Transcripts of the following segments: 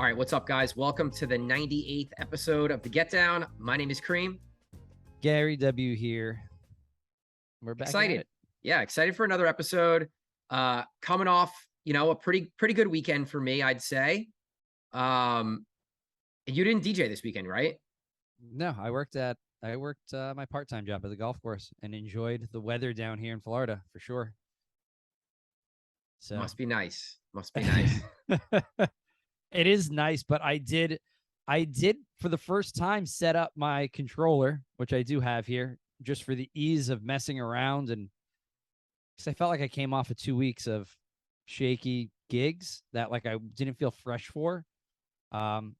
All right, what's up, guys? Welcome to the 98th episode of The Get Down. My name is Cream. Gary W. here. We're back Excited. at it. Yeah, excited for another episode. Coming off, a pretty good weekend for me, I'd say. You didn't DJ this weekend, right? No, I worked my part-time job at the golf course and enjoyed the weather down here in Florida for sure. So Must be nice. It is nice, but I did for the first time set up my controller, which I do have here, just for the ease of messing around, and because I felt like I came off of 2 weeks of shaky gigs that like I didn't feel fresh for. And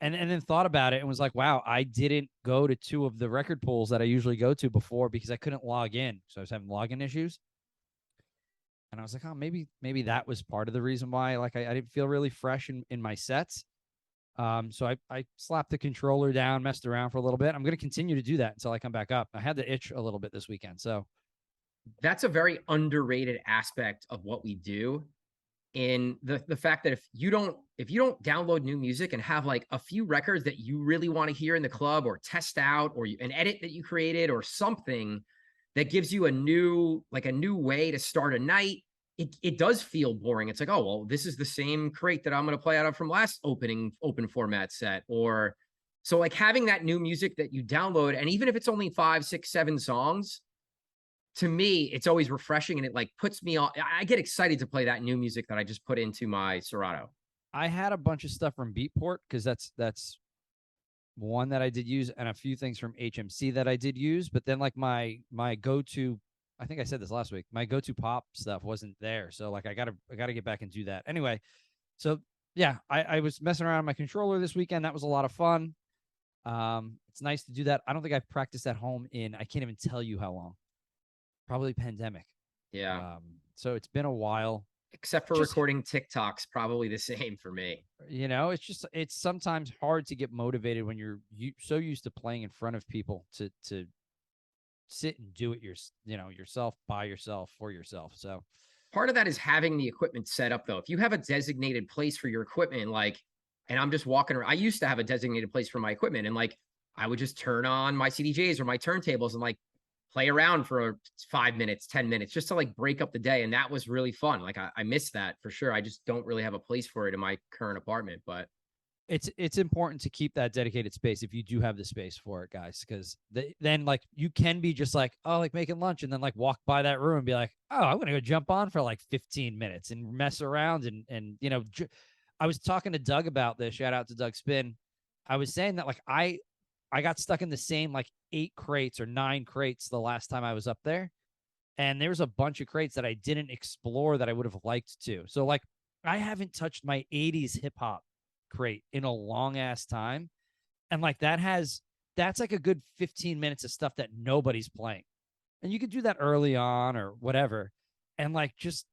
then thought about it and was like, wow, I didn't go to two of the record pools that I usually go to before because I couldn't log in. So I was having login issues. And I was like, oh, maybe that was part of the reason why like I didn't feel really fresh in my sets. So I slapped the controller down, messed around for a little bit. I'm going to continue to do that until I come back up. I had the itch a little bit this weekend. So that's a very underrated aspect of what we do. In the fact that if you don't download new music and have like a few records that you really want to hear in the club or test out, or an edit that you created or something that gives you a new way to start a night, it does feel boring. It's like, oh, well, this is the same crate that I'm going to play out of from last open format set. Or so like having that new music that you download, and even if it's only 5, 6, 7 songs, to me, it's always refreshing, and it like puts me on. I get excited to play that new music that I just put into my Serato. I had a bunch of stuff from Beatport because that's one that I did use, and a few things from HMC that I did use. But then like my go-to, I think I said this last week, my go-to pop stuff wasn't there. So like I gotta get back and do that. Anyway, so yeah, I was messing around on my controller this weekend. That was a lot of fun. It's nice to do that. I don't think I've practiced at home in, I can't even tell you how long. Probably pandemic. Yeah. So it's been a while. Except for recording TikToks, probably the same for me. It's sometimes hard to get motivated when you're so used to playing in front of people to sit and do it yourself, by yourself, for yourself. So part of that is having the equipment set up, though. If you have a designated place for your equipment, and I'm just walking around, I used to have a designated place for my equipment, and like I would just turn on my CDJs or my turntables and like play around for 5 minutes, 10 minutes, just to like break up the day. And that was really fun. Like I miss that for sure. I just don't really have a place for it in my current apartment, but it's important to keep that dedicated space if you do have the space for it, guys, because then like you can be just like, oh, like making lunch, and then like walk by that room and be like, oh, I'm gonna go jump on for like 15 minutes and mess around. And I was talking to Doug about this. Shout out to Doug Spin. I was saying that like I got stuck in the same like 8 crates or 9 crates the last time I was up there. And there was a bunch of crates that I didn't explore that I would have liked to. So like I haven't touched my 80s hip hop crate in a long ass time. And like that's like a good 15 minutes of stuff that nobody's playing. And you could do that early on or whatever. And like just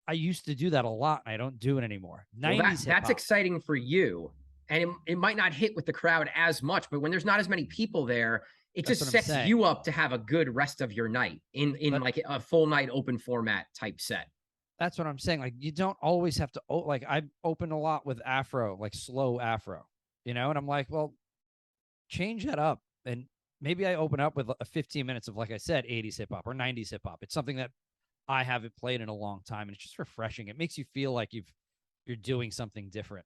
I used to do that a lot, and I don't do it anymore. 90s that's exciting for you. And it might not hit with the crowd as much, but when there's not as many people there, it just sets you up to have a good rest of your night in like a full night open format type set. That's what I'm saying. Like you don't always have to, like I open a lot with Afro, like slow Afro, and I'm like, well, change that up. And maybe I open up with a 15 minutes of, like I said, 80s hip hop or 90s hip hop. It's something that I haven't played in a long time, and it's just refreshing. It makes you feel like you're doing something different.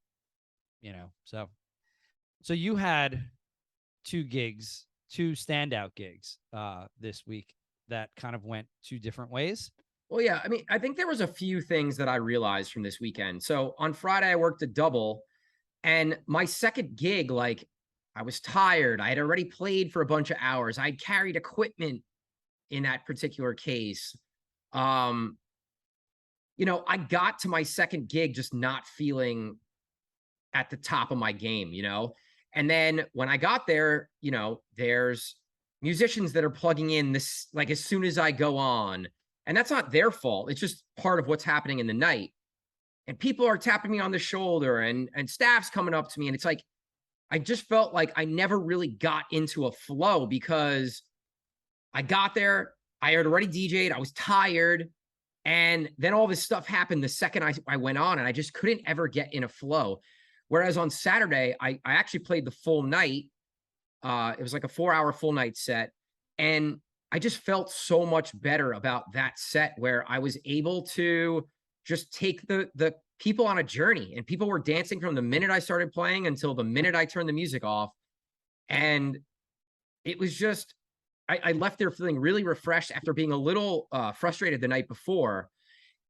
So you had 2 standout gigs this week that kind of went 2 different ways. Well, yeah, I mean, I think there was a few things that I realized from this weekend. So on Friday, I worked a double, and my second gig, like I was tired. I had already played for a bunch of hours. I carried equipment in that particular case. I got to my second gig just not feeling at the top of my game, And then when I got there, there's musicians that are plugging in this, like as soon as I go on, and that's not their fault. It's just part of what's happening in the night. And people are tapping me on the shoulder, and staff's coming up to me. And it's like, I just felt like I never really got into a flow because I got there, I had already DJ'd, I was tired. And then all this stuff happened the second I went on, and I just couldn't ever get in a flow. Whereas on Saturday, I actually played the full night. It was like a 4-hour full night set. And I just felt so much better about that set where I was able to just take the people on a journey, and people were dancing from the minute I started playing until the minute I turned the music off. And it was just, I left there feeling really refreshed after being a little frustrated the night before.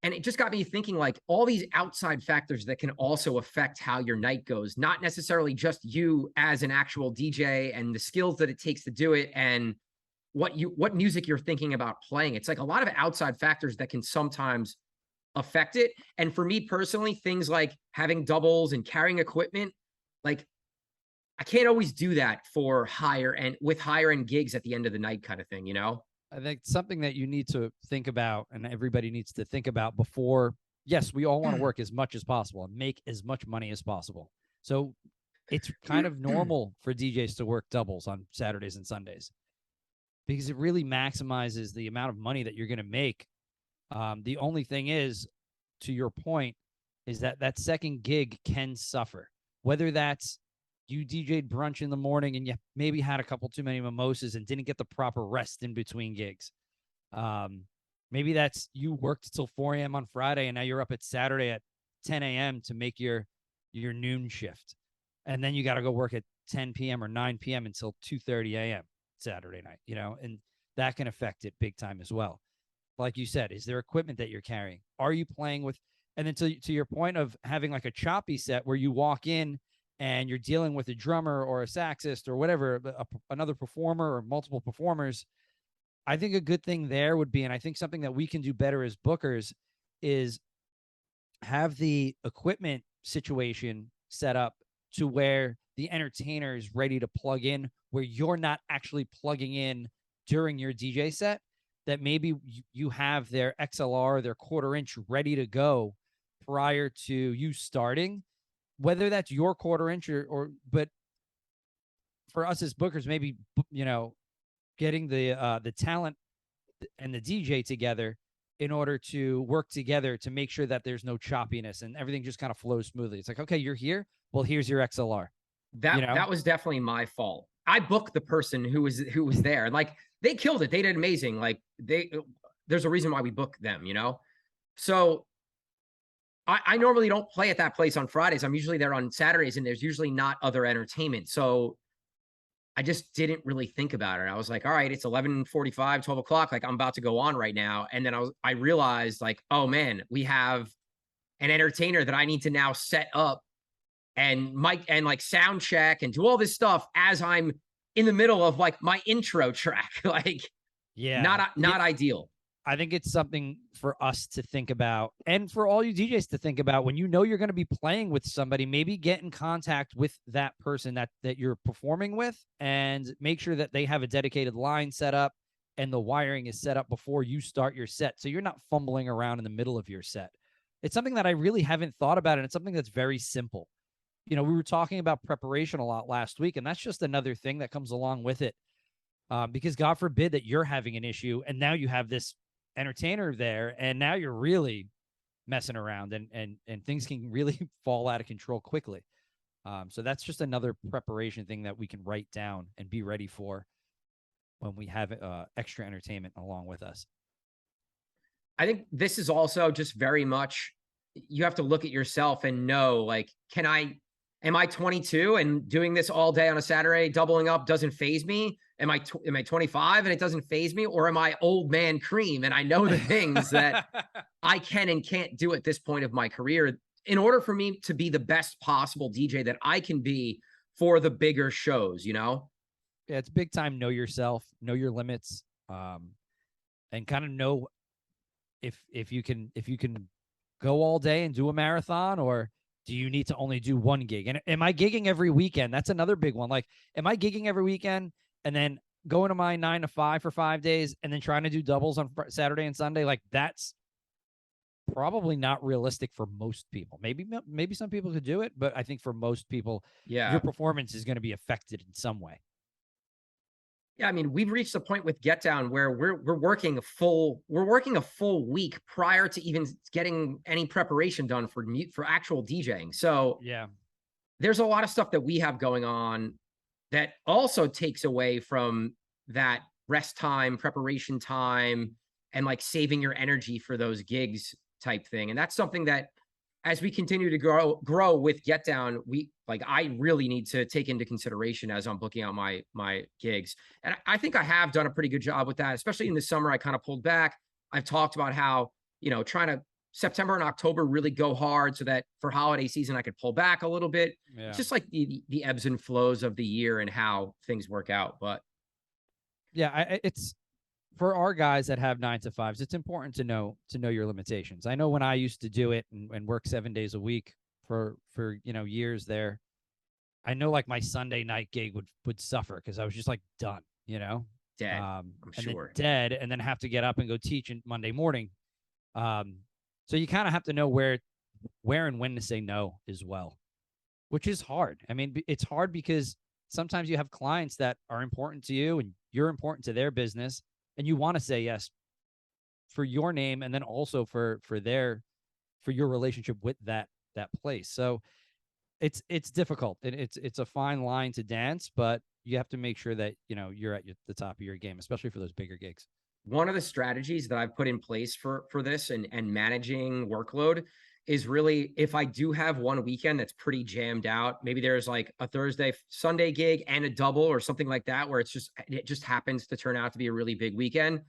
And it just got me thinking, like, all these outside factors that can also affect how your night goes, not necessarily just you as an actual DJ and the skills that it takes to do it and what music you're thinking about playing. It's like a lot of outside factors that can sometimes affect it. And for me personally, things like having doubles and carrying equipment, like, I can't always do that for higher and with higher end gigs at the end of the night kind of thing, you know? I think something that you need to think about, and everybody needs to think about before. Yes, we all want to work as much as possible and make as much money as possible. So it's kind of normal for DJs to work doubles on Saturdays and Sundays because it really maximizes the amount of money that you're going to make. The only thing is, to your point, is that that second gig can suffer, whether that's you DJ'd brunch in the morning and you maybe had a couple too many mimosas and didn't get the proper rest in between gigs. Maybe that's you worked till 4 a.m. on Friday and now you're up at Saturday at 10 a.m. to make your noon shift. And then you got to go work at 10 p.m. or 9 p.m. until 2:30 a.m. Saturday night, you know, and that can affect it big time as well. Like you said, is there equipment that you're carrying? Are you playing with, and then to your point of having like a choppy set where you walk in and you're dealing with a drummer or a saxist or whatever, another performer or multiple performers, I think a good thing there would be, and I think something that we can do better as bookers is have the equipment situation set up to where the entertainer is ready to plug in, where you're not actually plugging in during your DJ set, that maybe you have their XLR, their 1/4 inch ready to go prior to you starting, whether that's your 1/4 inch but for us as bookers, maybe, you know, getting the talent and the DJ together in order to work together to make sure that there's no choppiness and everything just kind of flows smoothly. It's like, okay, you're here. Well, here's your XLR. You know, That was definitely my fault. I booked the person who was there, and like, they killed it. They did amazing. Like, there's a reason why we booked them, you know? So I normally don't play at that place on Fridays. I'm usually there on Saturdays, and there's usually not other entertainment. So I just didn't really think about it. I was like, all right, it's 11:45, 12 o'clock. Like, I'm about to go on right now. And then I realized, like, oh man, we have an entertainer that I need to now set up and mic and like sound check and do all this stuff as I'm in the middle of like my intro track. Like, yeah, not ideal. I think it's something for us to think about, and for all you DJs to think about when you know you're going to be playing with somebody. Maybe get in contact with that person that you're performing with, and make sure that they have a dedicated line set up and the wiring is set up before you start your set, so you're not fumbling around in the middle of your set. It's something that I really haven't thought about, and it's something that's very simple. You know, we were talking about preparation a lot last week, and that's just another thing that comes along with it. Because God forbid that you're having an issue and now you have this entertainer there and now you're really messing around, and things can really fall out of control quickly. So that's just another preparation thing that we can write down and be ready for when we have extra entertainment along with us. I think this is also just very much, you have to look at yourself and know, like, am I 22 and doing this all day on a Saturday, doubling up doesn't phase me? Am I 25 and it doesn't phase me? Or am I old man cream and I know the things that I can and can't do at this point of my career in order for me to be the best possible DJ that I can be for the bigger shows, you know? Yeah, it's big time. Know yourself, know your limits, and kind of know if you can go all day and do a marathon, or do you need to only do one gig? And am I gigging every weekend? That's another big one. Like, am I gigging every weekend and then going to my 9 to 5 for 5 days and then trying to do doubles on Saturday and Sunday? Like, that's probably not realistic for most people. Maybe some people could do it, but I think for most people, Yeah. your performance is going to be affected in some way. Yeah, I mean, we've reached a point with Get Down where we're working a full week prior to even getting any preparation done for actual DJing. So Yeah, there's a lot of stuff that we have going on that also takes away from that rest time, preparation time, and like saving your energy for those gigs type thing. And that's something that as we continue to grow with Get Down, I really need to take into consideration as I'm booking out my gigs. And I think I have done a pretty good job with that, especially in the summer. I kind of pulled back. I've talked about how, trying to September and October really go hard so that for holiday season I could pull back a little bit. Yeah. It's just like the ebbs and flows of the year and how things work out. But yeah, it's for our guys that have 9 to 5s, it's important to know your limitations. I know when I used to do it and work 7 days a week for years there, I know like my Sunday night gig would suffer because I was just like done, dead. I'm sure. then dead, and then have to get up and go teach Monday morning. So you kind of have to know where and when to say no as well, which is hard. I mean, it's hard because sometimes you have clients that are important to you and you're important to their business, and you want to say yes for your name and then also for your relationship with that place. So it's difficult, and it's a fine line to dance, but you have to make sure that you're at the top of your game, especially for those bigger gigs. One of the strategies that I've put in place for this and managing workload is really, if I do have one weekend that's pretty jammed out, maybe there's like a Thursday, Sunday gig and a double or something like that, where it just happens to turn out to be a really big weekend.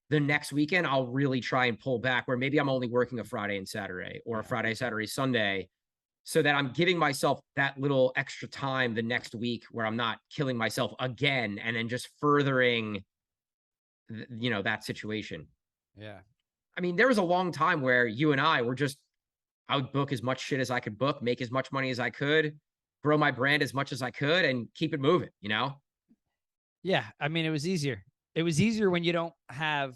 The next weekend, I'll really try and pull back, where maybe I'm only working a Friday and Saturday or a Friday, Saturday, Sunday, so that I'm giving myself that little extra time the next week where I'm not killing myself again and then just furthering that situation. Yeah. I mean, there was a long time where you and I would book as much shit as I could book, make as much money as I could, grow my brand as much as I could, and keep it moving, Yeah. I mean, it was easier. It was easier when you don't have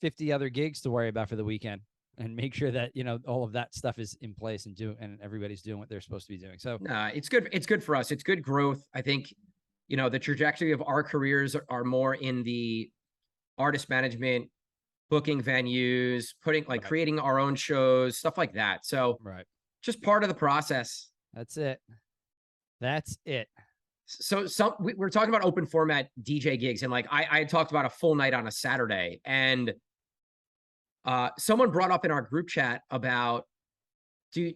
50 other gigs to worry about for the weekend, and make sure that, all of that stuff is in place and everybody's doing what they're supposed to be doing. So it's good. It's good for us. It's good growth. I think, the trajectory of our careers are more in the artist management, booking venues, creating our own shows, stuff like that. So just part of the process. That's it. So we're talking about open format DJ gigs, and I talked about a full night on a Saturday, and someone brought up in our group chat about,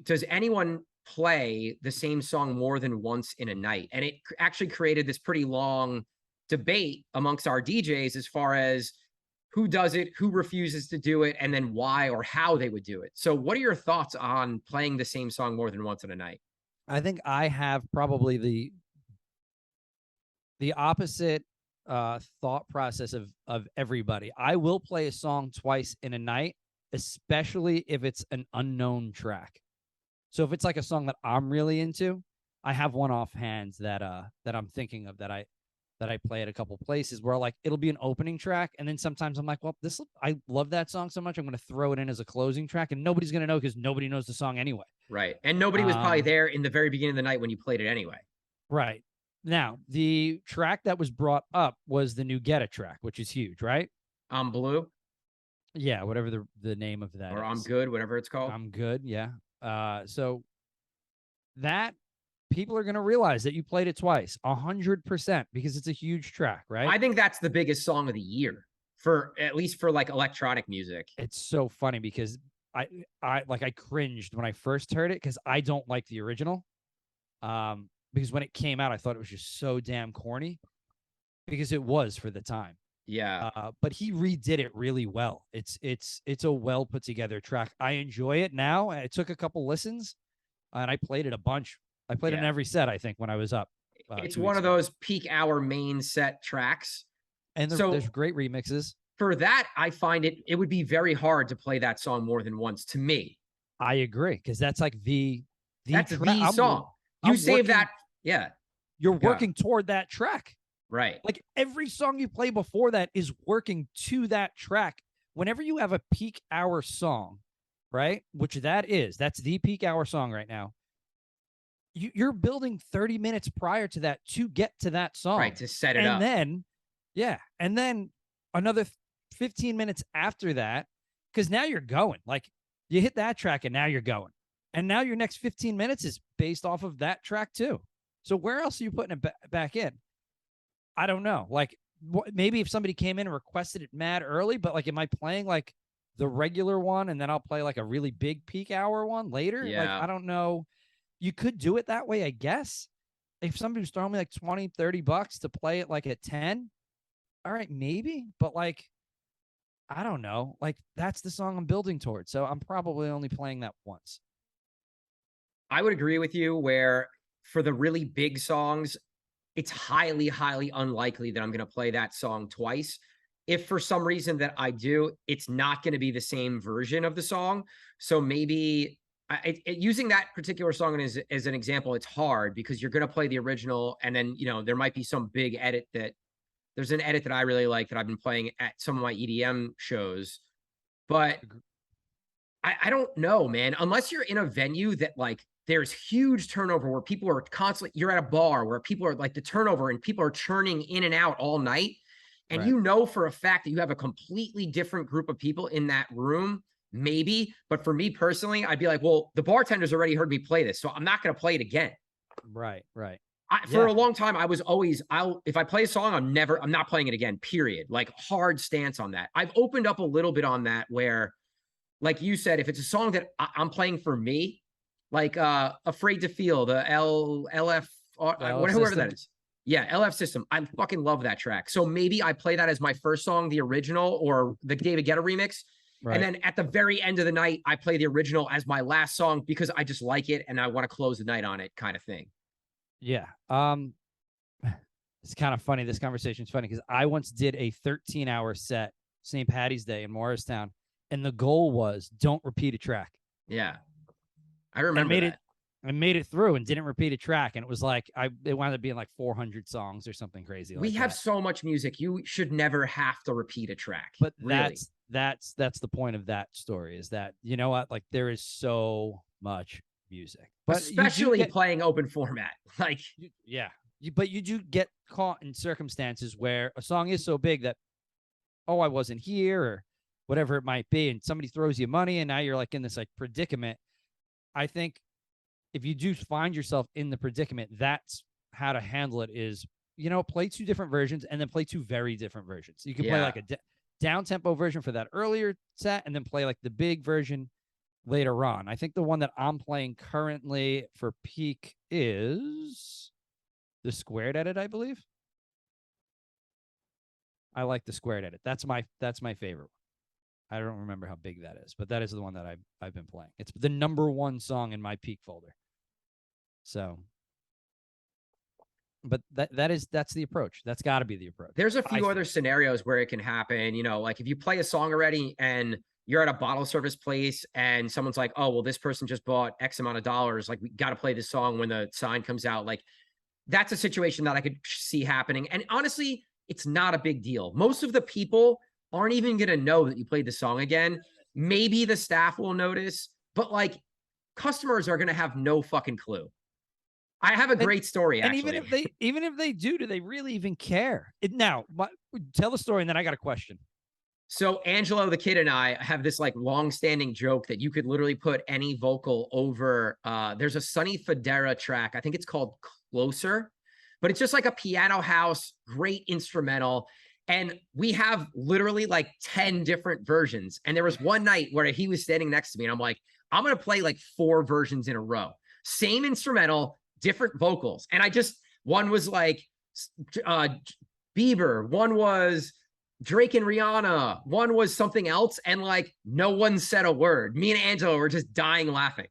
does anyone play the same song more than once in a night? And it actually created this pretty long debate amongst our DJs as far as who does it, who refuses to do it, and then why or how they would do it. So what are your thoughts on playing the same song more than once in a night? I think I have probably the opposite thought process of everybody. I will play a song twice in a night, especially if it's an unknown track. So if it's like a song that I'm really into, I have one offhand that I'm thinking of that I play at a couple places where it'll be an opening track, and then sometimes I'm like, well, I love that song so much, I'm going to throw it in as a closing track, and nobody's going to know because nobody knows the song anyway. Right, and nobody was probably there in the very beginning of the night when you played it anyway. Right. Now, the track that was brought up was the new Get It track, which is huge, right? I'm Blue. Yeah, whatever the name of that or is. I'm Good, whatever it's called. I'm Good, yeah. So that people are going to realize that you played it twice, 100%, because it's a huge track, right? I think that's the biggest song of the year, at least for electronic music. It's so funny because I cringed when I first heard it because I don't like the original. Because when it came out, I thought it was just so damn corny, because it was for the time. Yeah. But he redid it really well. It's a well put together track. I enjoy it now. It took a couple listens, and I played it a bunch. I played it in every set, I think, when I was up. It's one of those peak hour main set tracks. And there's great remixes. For that, I find it would be very hard to play that song more than once, to me. I agree, because that's the song. You save that. Yeah. You're working toward that track. Right. Like every song you play before that is working to that track. Whenever you have a peak hour song, right? Which that's the peak hour song right now. You're building 30 minutes prior to that to get to that song. Right, to set it up. And then another 15 minutes after that, because now you're going. Like you hit that track and now you're going. And now your next 15 minutes is based off of that track too. So where else are you putting it back in? I don't know. Like maybe if somebody came in and requested it mad early, but like, am I playing like the regular one and then I'll play like a really big peak hour one later? Like, Yeah. I don't know. You could do it that way, I guess. If somebody was throwing me like 20, $30 to play it like at 10, all right, maybe. But like, I don't know. Like, that's the song I'm building towards. So I'm probably only playing that once. I would agree with you where for the really big songs, it's highly, highly unlikely that I'm going to play that song twice. If for some reason that I do, it's not going to be the same version of the song. So maybe using that particular song as an example, it's hard because you're going to play the original and then, there might be some big edit that there's an edit that I really like that I've been playing at some of my EDM shows. But I don't know, man. Unless you're in a venue that like there's huge turnover where people are constantly, you're at a bar where people are like the turnover and people are churning in and out all night. And Right. for a fact that you have a completely different group of people in that room, maybe. But for me personally, I'd be like, well, the bartender's already heard me play this, so I'm not going to play it again. Right. Right. For Yeah. a long time, I was always, if I play a song, I'm not playing it again, period. Like hard stance on that. I've opened up a little bit on that where, like you said, if it's a song that I'm playing for me, like Afraid to Feel, the LF, The LF whoever system. that is. Yeah, LF System. I fucking love that track. So maybe I play that as my first song, the original, or the David Guetta remix. Right. And then at the very end of the night, I play the original as my last song because I just like it and I want to close the night on it, kind of thing. Yeah. It's kind of funny. This conversation is funny because I once did a 13-hour set St. Patty's Day in Morristown, and the goal was don't repeat a track. Yeah, I remember that. I made it through and didn't repeat a track, and it was like it wound up being like 400 songs or something crazy. We like have that. so much music. You should never have to repeat a track. But really. that's the point of that story is that you know what, like there is so much music, but especially playing open format. Like, yeah, but you do get caught in circumstances where a song is so big that, oh, I wasn't here or whatever it might be, and somebody throws you money, and now you're like in this like predicament. I think if you do find yourself in the predicament, that's how to handle it is, play two different versions and then play two very different versions. You can play like a down tempo version for that earlier set and then play like the big version later on. I think the one that I'm playing currently for peak is the squared edit, I believe. I like the squared edit. That's my favorite one. I don't remember how big that is, but that is the one that I've been playing. It's the number one song in my peak folder. So, but that's the approach. That's got to be the approach. There's a few other scenarios where it can happen. Like if you play a song already and you're at a bottle service place and someone's like, oh, well, this person just bought X amount of dollars. Like we got to play this song when the sign comes out. Like that's a situation that I could see happening. And honestly, it's not a big deal. Most of the people aren't even going to know that you played the song again. Maybe the staff will notice, but like customers are going to have no fucking clue. I have a great story, actually. And even if they do they really even care? Now, tell the story, and then I got a question. So Angelo, the kid, and I have this like long-standing joke that you could literally put any vocal over. There's a Sonny Fodera track. I think it's called Closer, but it's just like a piano house, great instrumental. And we have literally like 10 different versions. And there was one night where he was standing next to me and I'm like, I'm going to play like 4 versions in a row. Same instrumental, different vocals. And one was like Bieber, one was Drake and Rihanna, one was something else. And like no one said a word. Me and Angelo were just dying laughing.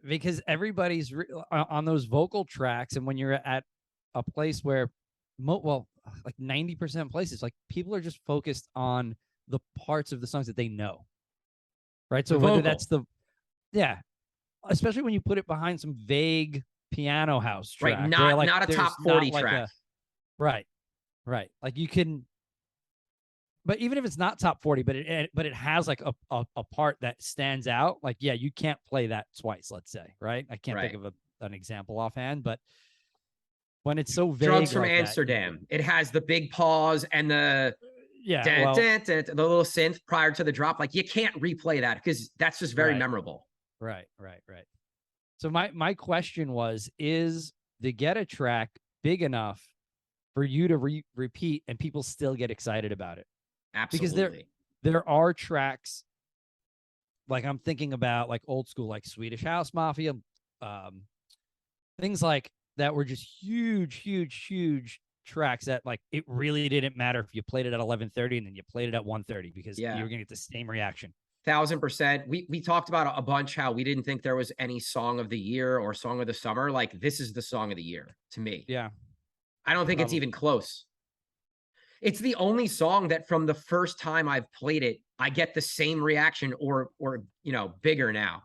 Because everybody's on those vocal tracks. And when you're at a place where, like 90% places, like people are just focused on the parts of the songs that they know. Right. So whether that's especially when you put it behind some vague piano house track. Right. Not a top 40 track. Right. Like you can, but even if it's not top 40, but it has like a part that stands out. Like, yeah, you can't play that twice, let's say, right? I can't think of an example offhand, but when it's so vague. Drugs from Amsterdam. It has the big pause and the the little synth prior to the drop. Like you can't replay that because that's just very memorable. Right. So my question was, is the Get a track big enough for you to repeat and people still get excited about it? Because Absolutely. there are tracks, like I'm thinking about like old school, like Swedish House Mafia, um, things like that were just huge tracks that like it really didn't matter if you played it at 11:30 and then you played it at 1:30 because Yeah. you're gonna get the same reaction. 1000%. We talked about a bunch how we didn't think there was any song of the year or song of the summer. Like this is the song of the year to me. Yeah, I don't think it's probably. even close. It's the only song that from the first time I've played it, I get the same reaction or bigger now.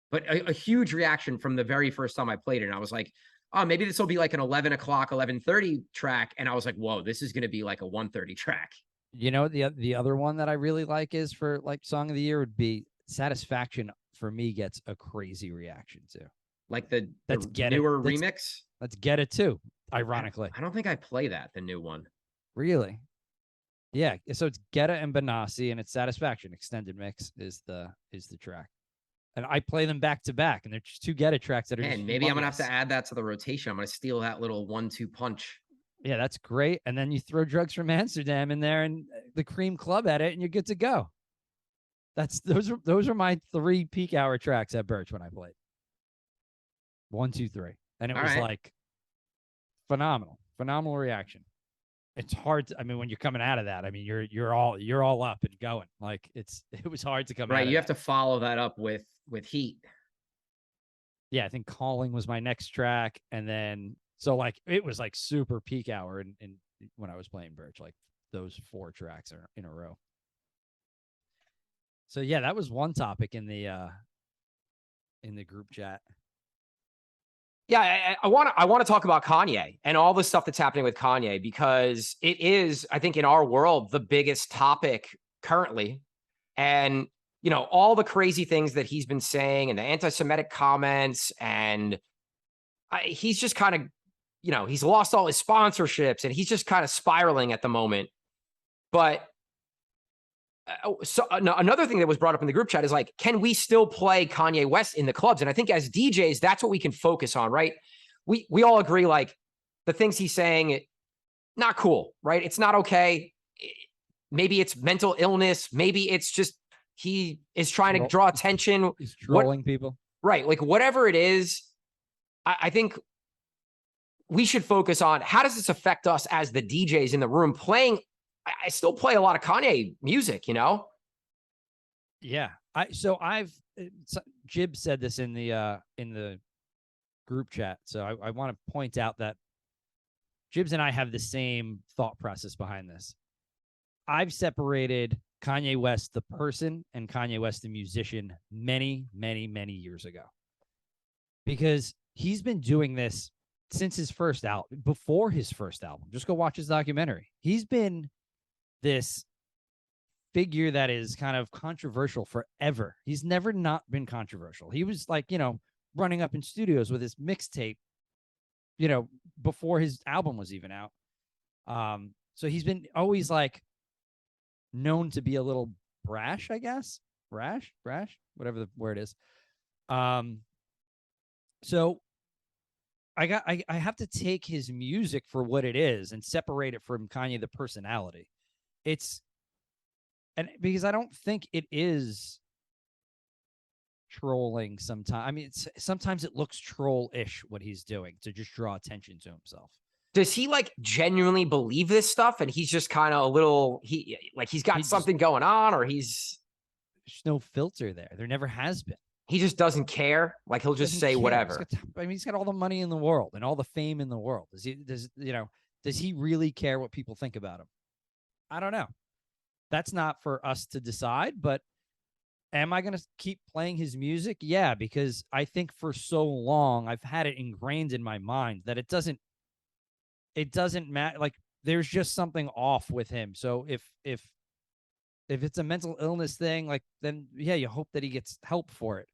But a huge reaction from the very first time I played it. And I was like, oh, maybe this will be like an 11 o'clock, 11:30 track. And I was like, whoa, this is going to be like a 1:30 track. You know, the other one that I really like is for like song of the year would be Satisfaction. For me, gets a crazy reaction too. Like the Get newer it. remix. Let's Get It too. Ironically, I don't think I play that, the new one. really. Yeah, so it's Get It and Benassi, and it's Satisfaction extended mix is the track. And I play them back to back, and they're just two Get It tracks that are And just maybe I'm gonna have to humongous. add that to the rotation. I'm gonna steal that little 1-2 punch. Yeah, that's great. And then you throw Drugs from Amsterdam in there and the Cream Club at it, and you're good to go. Those are my 3 peak hour tracks at Birch when I played. 1, 2, 3, and it All was right. like phenomenal reaction. It's hard to, I mean, when you're coming out of that, I mean, you're all up and going. Like it was hard to come out Right. of You have that. to follow that up with heat. Yeah, I think Calling was my next track, and then so like it was like super peak hour and when I was playing Birch, like those 4 tracks are in a row. So yeah, that was one topic in the group chat. Yeah, I want to talk about Kanye and all the stuff that's happening with Kanye because it is, I think, in our world, the biggest topic currently. And all the crazy things that he's been saying and the anti-Semitic comments, and he's just kind of, he's lost all his sponsorships and he's just kind of spiraling at the moment. But another thing that was brought up in the group chat is like, can we still play Kanye West in the clubs? And I think as DJs, that's what we can focus on, right? We all agree, like the things he's saying, not cool, right? It's not okay. Maybe it's mental illness. Maybe it's just he is trying to draw attention. He's trolling people. Right. Like whatever it is, I think we should focus on how does this affect us as the DJs in the room playing. I still play a lot of Kanye music, Yeah. Jib said this in the group chat. So I want to point out that Jibs and I have the same thought process behind this. I've separated Kanye West, the person, and Kanye West, the musician, many years ago. Because he's been doing this since his first album, before his first album. Just go watch his documentary. He's been this figure that is kind of controversial forever. He's never not been controversial. He was like, running up in studios with his mixtape, before his album was even out. So he's been always like known to be a little brash, I guess. Brash, whatever the word is. So I have to take his music for what it is and separate it from Kanye the personality. And because I don't think it is trolling sometimes. I mean, sometimes it looks troll-ish what he's doing to just draw attention to himself. Does he like genuinely believe this stuff and he's just kind of a little, he's got something going on, or there's no filter there. There never has been. He just doesn't care. Like he'll just say whatever. He's got all the money in the world and all the fame in the world. Does he really care what people think about him? I don't know. That's not for us to decide, but am I going to keep playing his music? Yeah, because I think for so long I've had it ingrained in my mind that it doesn't matter. Like there's just something off with him. So if it's a mental illness thing, like then yeah, you hope that he gets help for it.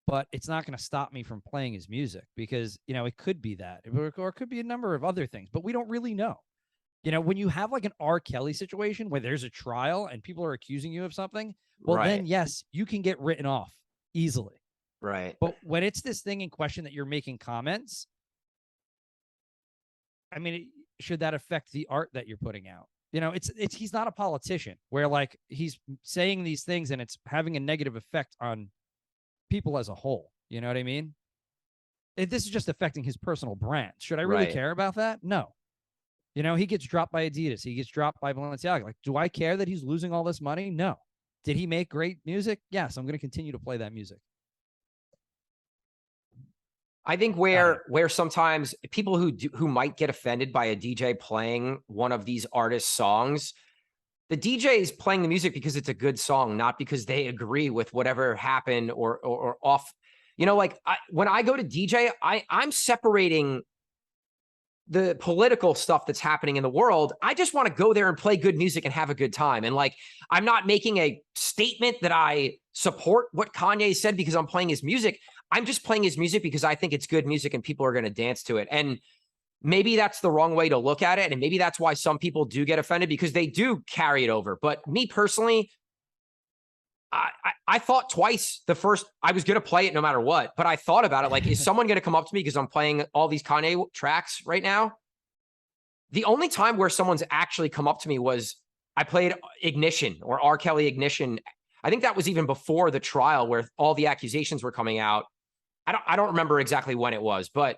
But it's not going to stop me from playing his music because, it could be that, or it could be a number of other things, but we don't really know. When you have like an R. Kelly situation where there's a trial and people are accusing you of something, well, then yes, you can get written off easily. Right. But when it's this thing in question that you're making comments, I mean, should that affect the art that you're putting out? You know, it's he's not a politician where like he's saying these things and it's having a negative effect on people as a whole. You know what I mean? This is just affecting his personal brand. Should I really care about that? No. You know, he gets dropped by Adidas. He gets dropped by Balenciaga. Like, do I care that he's losing all this money? No. Did he make great music? Yes, I'm going to continue to play that music. I think where sometimes people who might get offended by a DJ playing one of these artists' songs, the DJ is playing the music because it's a good song, not because they agree with whatever happened or off. You know, like when I go to DJ, I'm separating the political stuff that's happening in the world. I just want to go there and play good music and have a good time. And like, I'm not making a statement that I support what Kanye said because I'm playing his music. I'm just playing his music because I think it's good music and people are going to dance to it. And maybe that's the wrong way to look at it. And maybe that's why some people do get offended because they do carry it over. But me personally, I thought twice I was going to play it no matter what, but I thought about it. Like, is someone going to come up to me because I'm playing all these Kanye tracks right now? The only time where someone's actually come up to me was I played Ignition or R. Kelly Ignition. I think that was even before the trial where all the accusations were coming out. I don't remember exactly when it was, but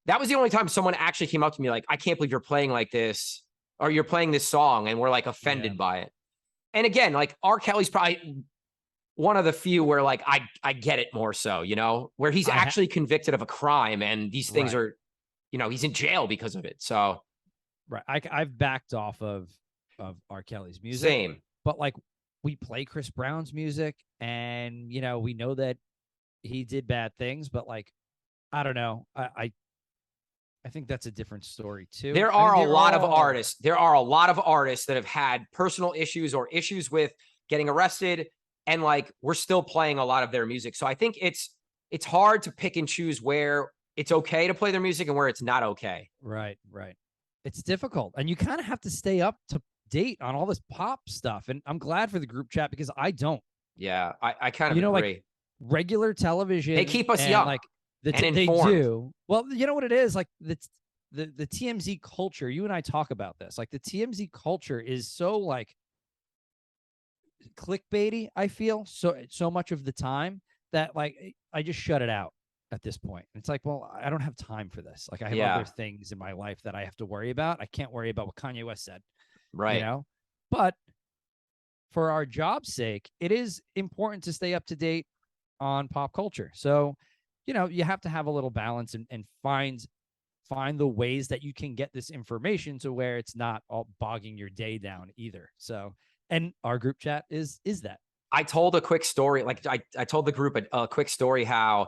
that was the only time someone actually came up to me like, I can't believe you're playing like this or you're playing this song and we're like offended by it. And again, like R. Kelly's probably one of the few where like I get it more so, you know, where he's actually convicted of a crime and these things are, you know, he's in jail because of it. So I've backed off of R. Kelly's music. Same. But like we play Chris Brown's music and you know, we know that he did bad things, but like I don't know. I think that's a different story too. There are a lot of artists that have had personal issues or issues with getting arrested. And like, we're still playing a lot of their music. So I think it's hard to pick and choose where it's okay to play their music and where it's not okay. Right. It's difficult. And you kind of have to stay up to date on all this pop stuff. And I'm glad for the group chat because I don't. Yeah, I kind of agree. Like regular television. They keep us young. Like and informed. They do. Well, you know what it is? Like the TMZ culture, you and I talk about this. Like the TMZ culture is so like clickbaity, I feel so much of the time that like I just shut it out at this point. It's like, well, I don't have time for this. Like I have other things in my life that I have to worry about. I can't worry about what Kanye West said. Right. You know? But for our job's sake, it is important to stay up to date on pop culture. So, you know, you have to have a little balance and find the ways that you can get this information to where it's not all bogging your day down either. So, and our group chat is that. I told a quick story. Like I told the group a quick story how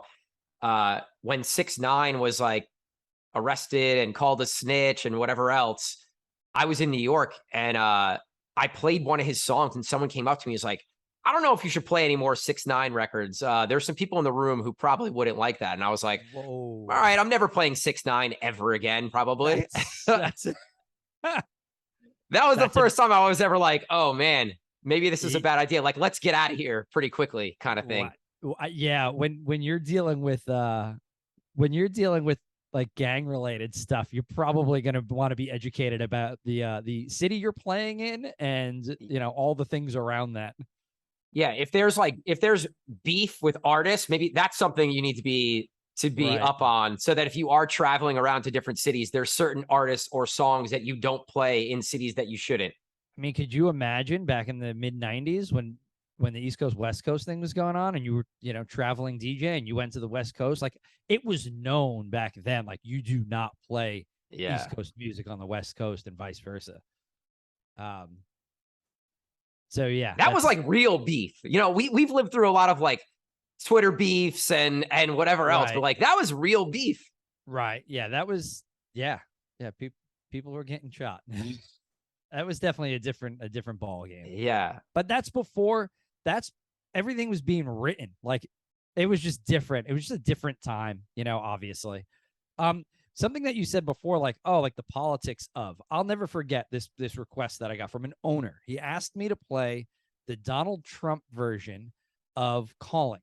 when 6ix9ine was like arrested and called a snitch and whatever else, I was in New York and I played one of his songs and someone came up to me and was like, I don't know if you should play any more 6ix9ine records. There's some people in the room who probably wouldn't like that. And I was like, whoa. All right, I'm never playing 6ix9ine ever again, probably. That's That was the first time I was ever like, oh man, maybe this is a bad idea. Like, let's get out of here pretty quickly kind of thing. Yeah. When you're dealing with like gang related stuff, you're probably going to want to be educated about the city you're playing in and, you know, all the things around that. Yeah. If there's beef with artists, maybe that's something you need to be up on so that if you are traveling around to different cities, there's certain artists or songs that you don't play in cities that you shouldn't. I mean, could you imagine back in the mid 90s when the East Coast, West Coast thing was going on and you were, you know, traveling DJ and you went to the West Coast? Like it was known back then, like you do not play East Coast music on the West Coast and vice versa. So yeah, that was like real beef. You know, we've lived through a lot of like Twitter beefs and whatever else, but like that was real beef. Right. Yeah. That was, yeah. People were getting shot. That was definitely a different ball game. Yeah. But everything was being written. Like it was just different. It was just a different time, you know, obviously. Something that you said before, like, oh, like the politics of, I'll never forget this request that I got from an owner. He asked me to play the Donald Trump version of Calling.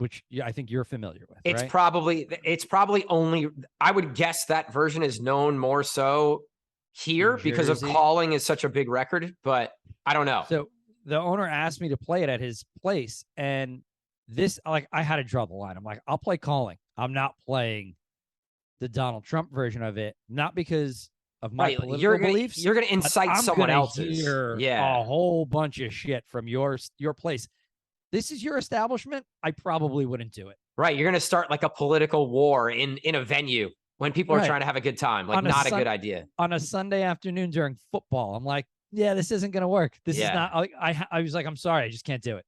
which I think you're familiar with. It's right? probably only, I would guess that version is known more so here In because of Jersey. Calling is such a big record, but I don't know. So the owner asked me to play it at his place, and this, like, I had to draw the line. I'm like, I'll play Calling. I'm not playing the Donald Trump version of it, not because of my political beliefs. You're gonna incite someone else's. Hear a whole bunch of shit from your place. This is your establishment. I probably wouldn't do it. Right. You're gonna start like a political war in a venue when people are trying to have a good time. Like, not a good idea. On a Sunday afternoon during football, I'm like, yeah, this isn't gonna work. This is not. I was like, I'm sorry, I just can't do it.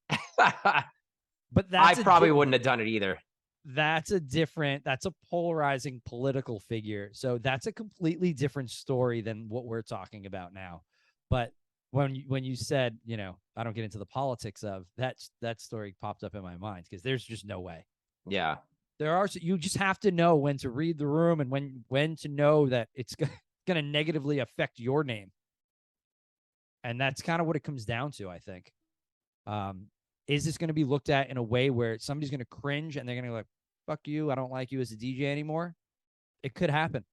But I probably wouldn't have done it either. That's a polarizing political figure. So that's a completely different story than what we're talking about now. But when you said, I don't get into the politics of that story popped up in my mind, because there's just no way. Yeah. You just have to know when to read the room and when to know that it's going to negatively affect your name. And that's kind of what it comes down to, I think. Is this going to be looked at in a way where somebody's going to cringe and they're going to be like, fuck you, I don't like you as a DJ anymore? It could happen.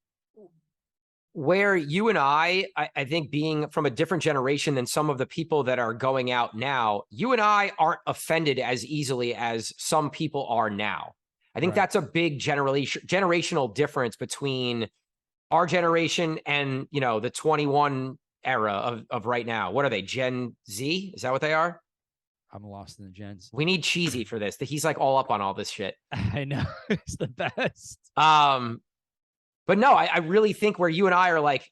Where you and I think, being from a different generation than some of the people that are going out now, you and I aren't offended as easily as some people are now. I think that's a big generational difference between our generation and, the 21 era of right now. What are they? Gen Z? Is that what they are? I'm lost in the gens. We need Cheesy for this. He's like all up on all this shit. I know. It's the best. But no, I really think where you and I are like,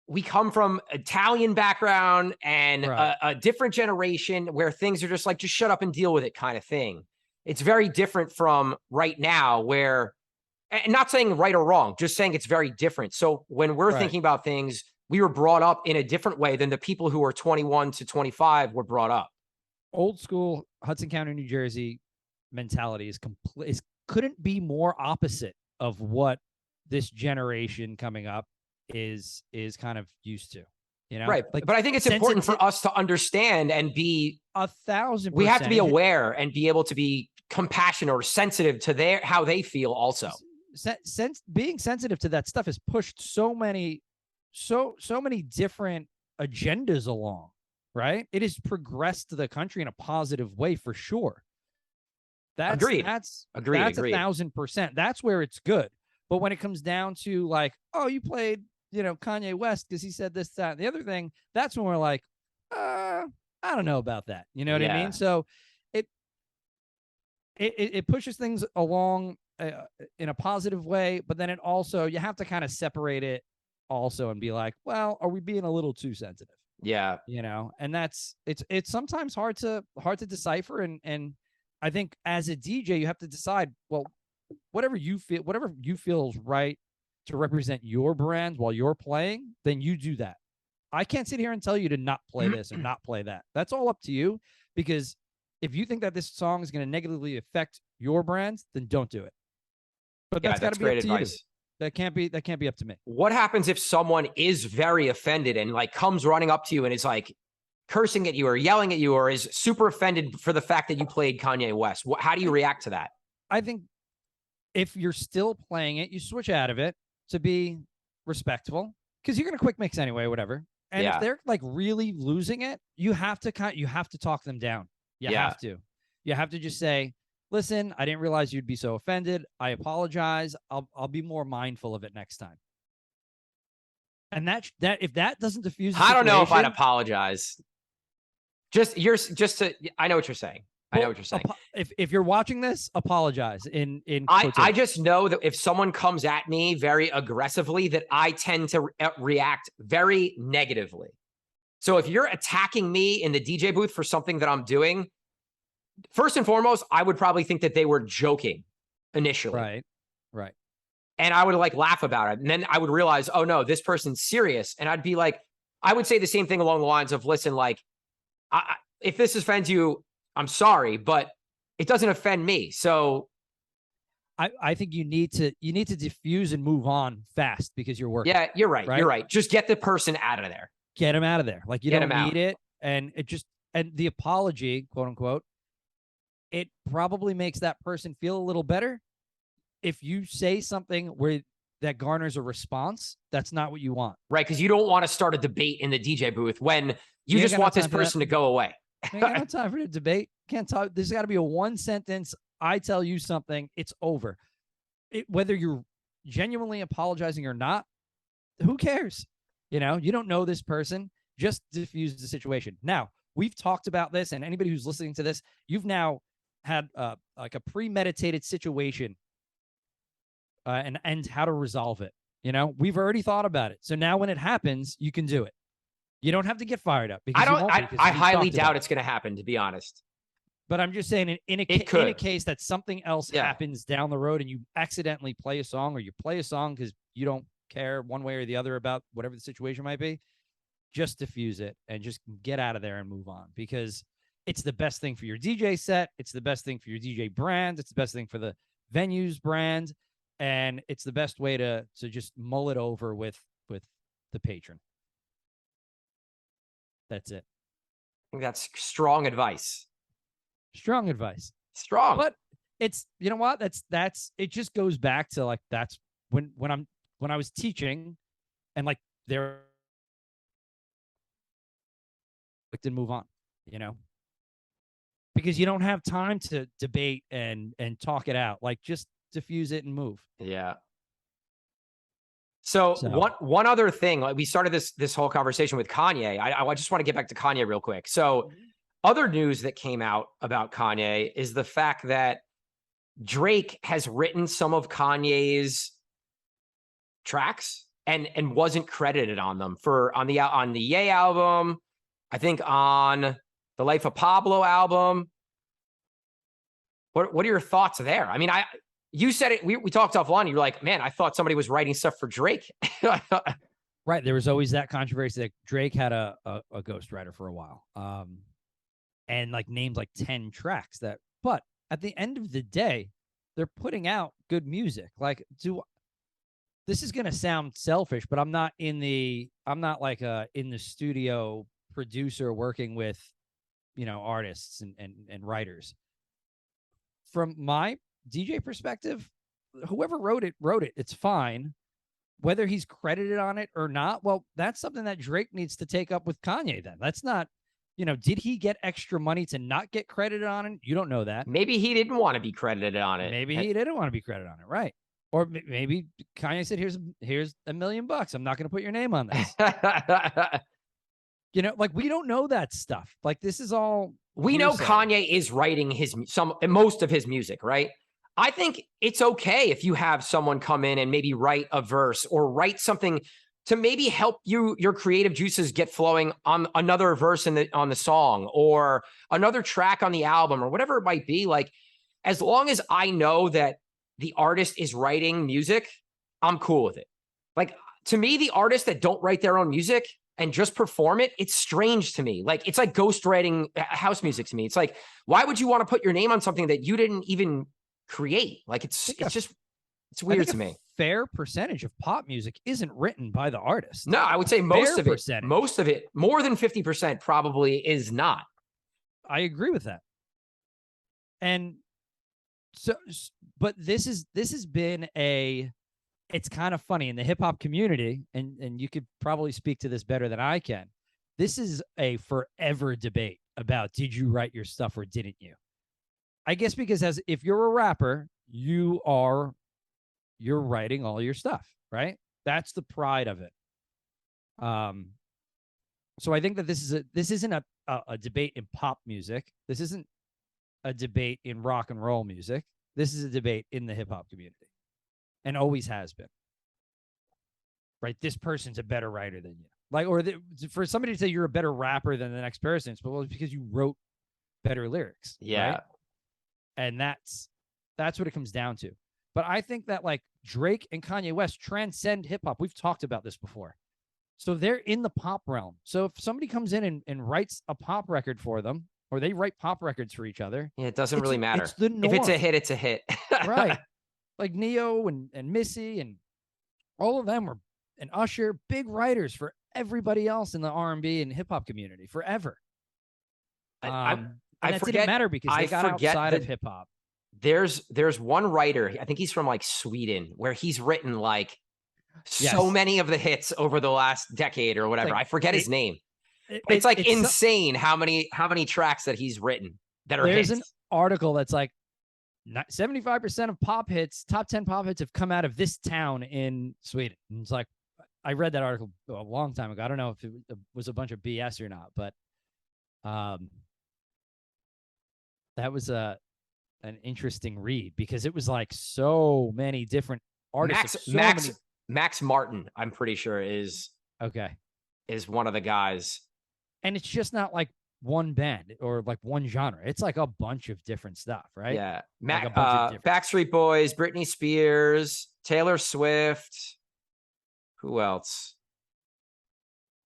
we come from Italian background and a different generation where things are just like, just shut up and deal with it kind of thing. It's very different from right now, where, and not saying right or wrong, just saying it's very different. So when we're thinking about things, we were brought up in a different way than the people who are 21 to 25 were brought up. Old school Hudson County, New Jersey mentality couldn't be more opposite of what this generation coming up is kind of used to, right? Like, but I think it's important for us to understand and be 1,000%. We have to be aware and be able to be compassionate or sensitive to how they feel also. Being sensitive to that stuff has pushed so many different agendas along, right? It has progressed the country in a positive way for sure. Agreed. That's 1,000%. That's where it's good. But when it comes down to like, oh, you played, Kanye West because he said this, that, and the other thing, that's when we're like, I don't know about that. You know what I mean? So it pushes things along in a positive way, but then it also, you have to kind of separate it also and be like, well, are we being a little too sensitive? Yeah. And it's sometimes hard to decipher. And I think as a DJ, you have to decide, well, whatever you feel is right to represent your brand while you're playing, then you do that. I can't sit here and tell you to not play this or not play that. That's all up to you, because if you think that this song is going to negatively affect your brand, then don't do it. But that's got to be up to you. That can't be up to me. What happens if someone is very offended and like comes running up to you and is like cursing at you or yelling at you or is super offended for the fact that you played Kanye West? How do you react to that? I think if you're still playing it, you switch out of it to be respectful, because you're going to quick mix anyway, whatever. And if they're like really losing it, you have to talk them down. You have to just say, listen, I didn't realize you'd be so offended. I apologize. I'll be more mindful of it next time. And that if that doesn't diffuse, I don't know if I'd apologize. I know what you're saying. I know what you're saying. If you're watching this, apologize. I just know that if someone comes at me very aggressively, that I tend to react very negatively. So if you're attacking me in the DJ booth for something that I'm doing, first and foremost, I would probably think that they were joking initially. Right. And I would like laugh about it. And then I would realize, oh no, this person's serious. And I'd be like, I would say the same thing along the lines of, listen, like, if this offends you, I'm sorry, but it doesn't offend me. So I think you need to diffuse and move on fast, because you're working. Yeah, you're right. You're right. Just get the person out of there. Get them out of there. Like, you don't need it. And the apology, quote unquote, it probably makes that person feel a little better. If you say something where that garners a response, that's not what you want. Right, because you don't want to start a debate in the DJ booth when you just want this person to go away. I ain't got no time for the debate. Can't talk. There's got to be a one sentence. I tell you something, it's over. Whether you're genuinely apologizing or not, who cares? You know, you don't know this person. Just diffuse the situation. Now, we've talked about this, and anybody who's listening to this, you've now had like a premeditated situation and how to resolve it. You know, we've already thought about it. So now when it happens, you can do it. You don't have to get fired up. Because I highly doubt it's going to happen, to be honest. But I'm just saying, in a case that something else happens down the road and you accidentally play a song, or you play a song because you don't care one way or the other about whatever the situation might be, just diffuse it and just get out of there and move on, because it's the best thing for your DJ set. It's the best thing for your DJ brand. It's the best thing for the venue's brand. And it's the best way to just mull it over with the patron. That's it. I think that's strong advice. Strong advice. Strong. But it's, you know what? That's it just goes back to like, that's when I was teaching and like there to move on, you know, because you don't have time to debate and talk it out. Like, just diffuse it and move. Yeah. So one other thing, like, we started this whole conversation with Kanye. I just want to get back to Kanye real quick. So other news that came out about Kanye is the fact that Drake has written some of Kanye's tracks and wasn't credited on them on the Ye album. I think on the Life of Pablo album. What are your thoughts there? I mean, you said it. We talked offline. You're like, man, I thought somebody was writing stuff for Drake. Right. There was always that controversy that Drake had a ghostwriter for a while, and like named like 10 tracks that. But at the end of the day, they're putting out good music. Like, this is gonna sound selfish, but I'm not like in the studio producer working with, you know, artists and writers. From my DJ perspective, whoever wrote it, it's fine. Whether he's credited on it or not, well, that's something that Drake needs to take up with Kanye then. That's not, you know, did he get extra money to not get credited on it? You don't know that. Maybe he didn't want to be credited on it. Maybe he didn't want to be credited on it, right? Or maybe Kanye said, here's $1 million. I'm not going to put your name on this. You know, like, we don't know that stuff. Like, this is all we know. Kanye is writing most of his music, right? I think it's okay if you have someone come in and maybe write a verse or write something to maybe help your creative juices get flowing on another verse on the song or another track on the album or whatever it might be. Like, as long as I know that the artist is writing music, I'm cool with it. Like, to me, the artists that don't write their own music and just perform it, it's strange to me. Like, it's like ghostwriting house music to me. It's like, why would you want to put your name on something that you didn't even create? Like, it's weird to me. Fair percentage of pop music isn't written by the artist. No, I would say most of it, more than 50% probably is not. I agree with that. And so, but this has been it's kind of funny in the hip hop community, and you could probably speak to this better than I can. This is a forever debate about, did you write your stuff or didn't you? I guess because if you're a rapper, you're writing all your stuff, right? That's the pride of it. So I think that this isn't a debate in pop music. This isn't a debate in rock and roll music. This is a debate in the hip hop community, and always has been. Right? This person's a better writer than you. Like, or for somebody to say you're a better rapper than the next person, it's because you wrote better lyrics. Yeah. Right? And that's what it comes down to. But I think that like Drake and Kanye West transcend hip hop. We've talked about this before. So they're in the pop realm. So if somebody comes in and writes a pop record for them, or they write pop records for each other, yeah, it doesn't really matter. It's the norm. If it's a hit, it's a hit. Right. Like Neo and Missy and all of them and Usher, big writers for everybody else in the R&B and hip hop community forever. I And that didn't matter because they got outside of hip hop. There's one writer, I think he's from like Sweden, where he's written like so many of the hits over the last decade or whatever. I forget his name. It's like insane how many tracks that he's written that are hits. There's an article that's like 75% of pop hits, top 10 pop hits have come out of this town in Sweden. And it's like, I read that article a long time ago. I don't know if it was a bunch of BS or not, but that was an interesting read because it was like so many different artists. Max Martin, I'm pretty sure is one of the guys. And it's just not like one band or like one genre. It's like a bunch of different stuff, right? Yeah. Backstreet Boys, Britney Spears, Taylor Swift. Who else?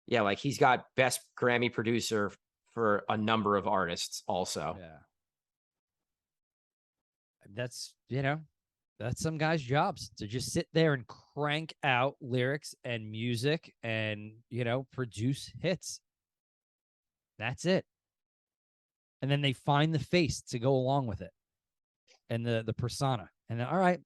Yeah, like he's got best Grammy producer for a number of artists also. Yeah. That's, that's some guys' jobs to just sit there and crank out lyrics and music and, produce hits. That's it. And then they find the face to go along with it and the persona. And then, all right,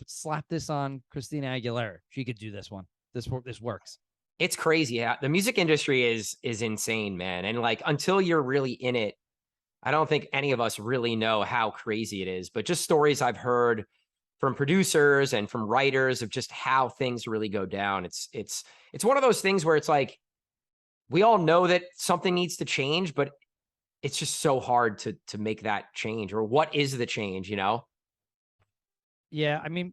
slap this on Christina Aguilera. She could do this one. This works. It's crazy. Yeah. The music industry is insane, man. And like, until you're really in it, I don't think any of us really know how crazy it is, but just stories I've heard from producers and from writers of just how things really go down. It's one of those things where it's like, we all know that something needs to change, but it's just so hard to make that change. Or what is the change, Yeah, I mean,